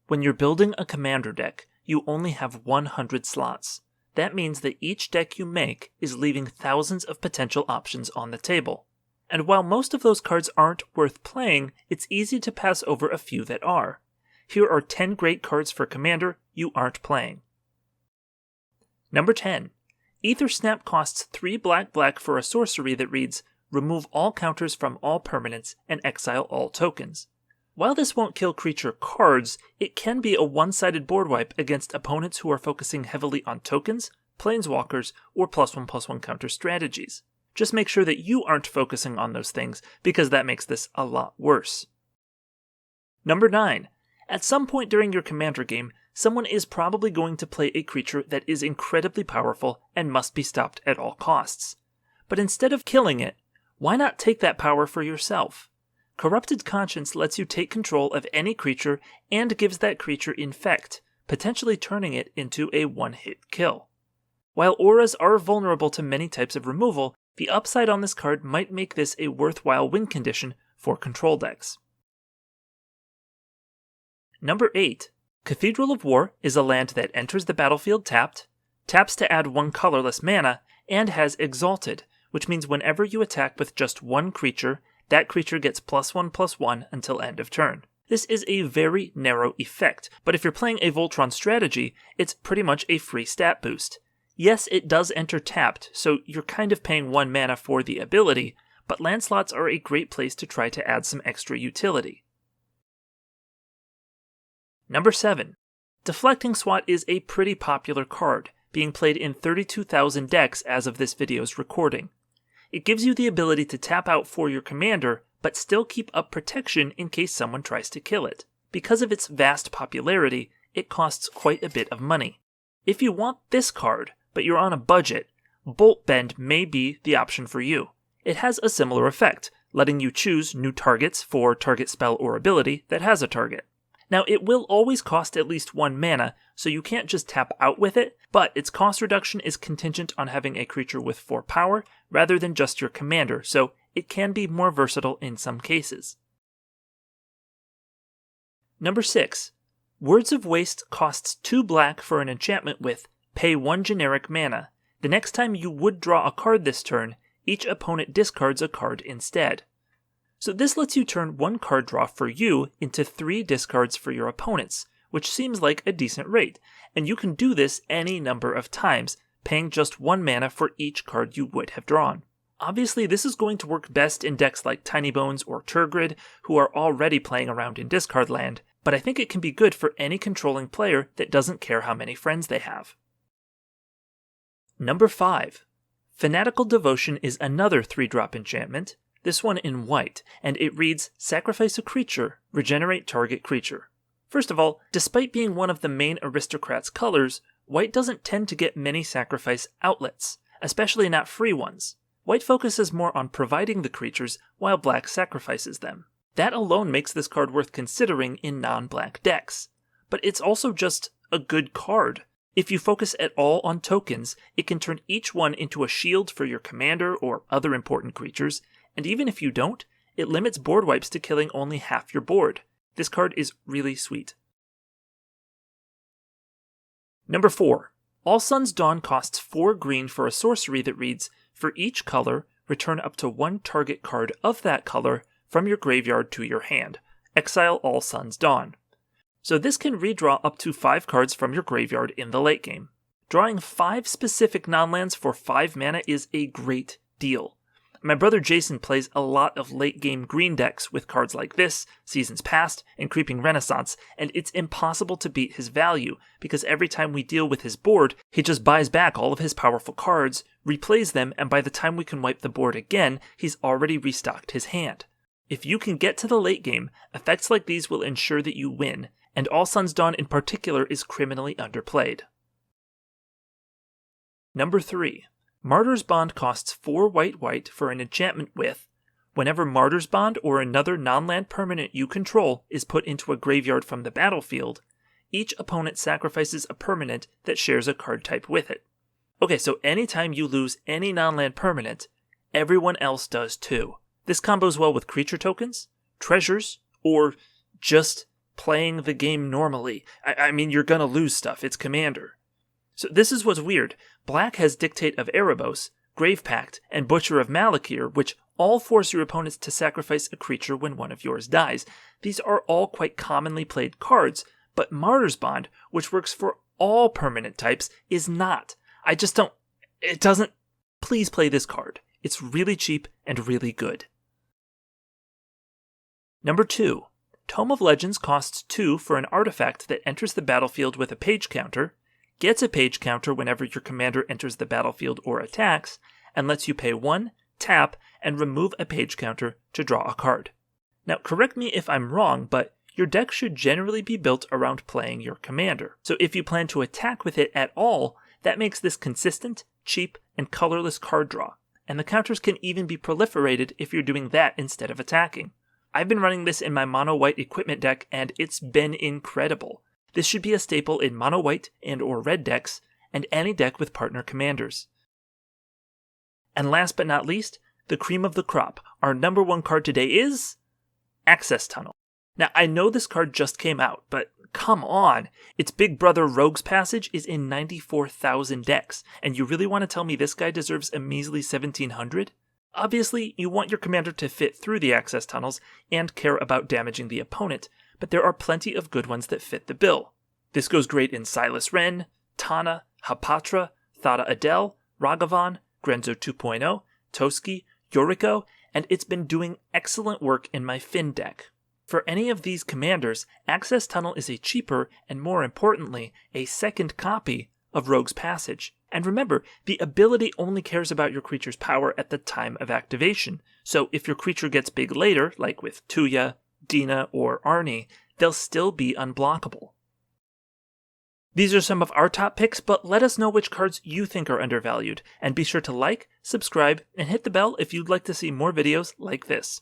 When you're building a commander deck, you only have 100 slots. That means that each deck you make is leaving thousands of potential options on the table. And while most of those cards aren't worth playing, it's easy to pass over a few that are. Here are 10 great cards for Commander you aren't playing. Number 10. Aether Snap costs 3 black for a sorcery that reads, remove all counters from all permanents and exile all tokens. While this won't kill creature cards, it can be a one-sided board wipe against opponents who are focusing heavily on tokens, planeswalkers, or +1/+1 counter strategies. Just make sure that you aren't focusing on those things, because that makes this a lot worse. Number 9. At some point during your commander game, someone is probably going to play a creature that is incredibly powerful and must be stopped at all costs. But instead of killing it, why not take that power for yourself? Corrupted Conscience lets you take control of any creature and gives that creature Infect, potentially turning it into a one-hit kill. While auras are vulnerable to many types of removal, the upside on this card might make this a worthwhile win condition for control decks. Number 8. Cathedral of War is a land that enters the battlefield tapped, taps to add 1 colorless mana, and has Exalted, which means whenever you attack with just one creature, that creature gets +1/+1 until end of turn. This is a very narrow effect, but if you're playing a Voltron strategy, it's pretty much a free stat boost. Yes, it does enter tapped, so you're kind of paying 1 mana for the ability, but land slots are a great place to try to add some extra utility. Number 7. Deflecting Swat is a pretty popular card, being played in 32,000 decks as of this video's recording. It gives you the ability to tap out for your commander, but still keep up protection in case someone tries to kill it. Because of its vast popularity, it costs quite a bit of money. If you want this card, but you're on a budget, Bolt Bend may be the option for you. It has a similar effect, letting you choose new targets for target spell or ability that has a target. Now, it will always cost at least 1 mana, so you can't just tap out with it, but its cost reduction is contingent on having a creature with 4 power, rather than just your commander, so it can be more versatile in some cases. Number 6. Words of Waste costs 2 black for an enchantment with pay 1 generic mana. The next time you would draw a card this turn, each opponent discards a card instead. So this lets you turn 1 card draw for you into 3 discards for your opponents, which seems like a decent rate, and you can do this any number of times, paying just 1 mana for each card you would have drawn. Obviously, this is going to work best in decks like Tiny Bones or Turgid, who are already playing around in discard land, but I think it can be good for any controlling player that doesn't care how many friends they have. Number 5. Fanatical Devotion is another 3-drop enchantment, this one in white, and it reads, sacrifice a creature, regenerate target creature. First of all, despite being one of the main aristocrats' colors, white doesn't tend to get many sacrifice outlets, especially not free ones. White focuses more on providing the creatures, while black sacrifices them. That alone makes this card worth considering in non-black decks. But it's also just a good card. If you focus at all on tokens, it can turn each one into a shield for your commander or other important creatures, and even if you don't, it limits board wipes to killing only half your board. This card is really sweet. Number 4. All Sun's Dawn costs 4 green for a sorcery that reads, for each color, return up to 1 target card of that color from your graveyard to your hand. Exile All Sun's Dawn. So this can redraw up to 5 cards from your graveyard in the late game. Drawing 5 specific non-lands for 5 mana is a great deal. My brother Jason plays a lot of late-game green decks with cards like this, Seasons Past, and Creeping Renaissance, and it's impossible to beat his value, because every time we deal with his board, he just buys back all of his powerful cards, replays them, and by the time we can wipe the board again, he's already restocked his hand. If you can get to the late game, effects like these will ensure that you win, and All Sun's Dawn in particular is criminally underplayed. Number 3. Martyr's Bond costs 4 white for an enchantment with, whenever Martyr's Bond or another non-land permanent you control is put into a graveyard from the battlefield, each opponent sacrifices a permanent that shares a card type with it. Okay, so anytime you lose any non-land permanent, everyone else does too. This combos well with creature tokens, treasures, or just playing the game normally. I mean, you're gonna lose stuff. It's Commander. So this is what's weird. Black has Dictate of Erebos, Grave Pact, and Butcher of Malakir, which all force your opponents to sacrifice a creature when one of yours dies. These are all quite commonly played cards, but Martyr's Bond, which works for all permanent types, is not. It doesn't. Please play this card. It's really cheap and really good. Number 2. Tome of Legends costs 2 for an artifact that enters the battlefield with a page counter, gets a page counter whenever your commander enters the battlefield or attacks, and lets you pay 1, tap, and remove a page counter to draw a card. Now, correct me if I'm wrong, but your deck should generally be built around playing your commander. So if you plan to attack with it at all, that makes this consistent, cheap, and colorless card draw, and the counters can even be proliferated if you're doing that instead of attacking. I've been running this in my mono-white equipment deck, and it's been incredible. This should be a staple in mono-white and or red decks, and any deck with partner commanders. And last but not least, the cream of the crop. Our number 1 card today is Access Tunnel. Now, I know this card just came out, but come on! Its big brother Rogue's Passage is in 94,000 decks, and you really want to tell me this guy deserves a measly 1,700? Obviously, you want your commander to fit through the access tunnels and care about damaging the opponent, but there are plenty of good ones that fit the bill. This goes great in Silas Ren, Tana, Hapatra, Thada Adel, Ragavan, Grenzo 2.0, Toski, Yoriko, and it's been doing excellent work in my Finn deck. For any of these commanders, Access Tunnel is a cheaper, and more importantly, a second copy of Rogue's Passage. And remember, the ability only cares about your creature's power at the time of activation, so if your creature gets big later, like with Tuya, Dina, or Arnie, they'll still be unblockable. These are some of our top picks, but let us know which cards you think are undervalued, and be sure to like, subscribe, and hit the bell if you'd like to see more videos like this.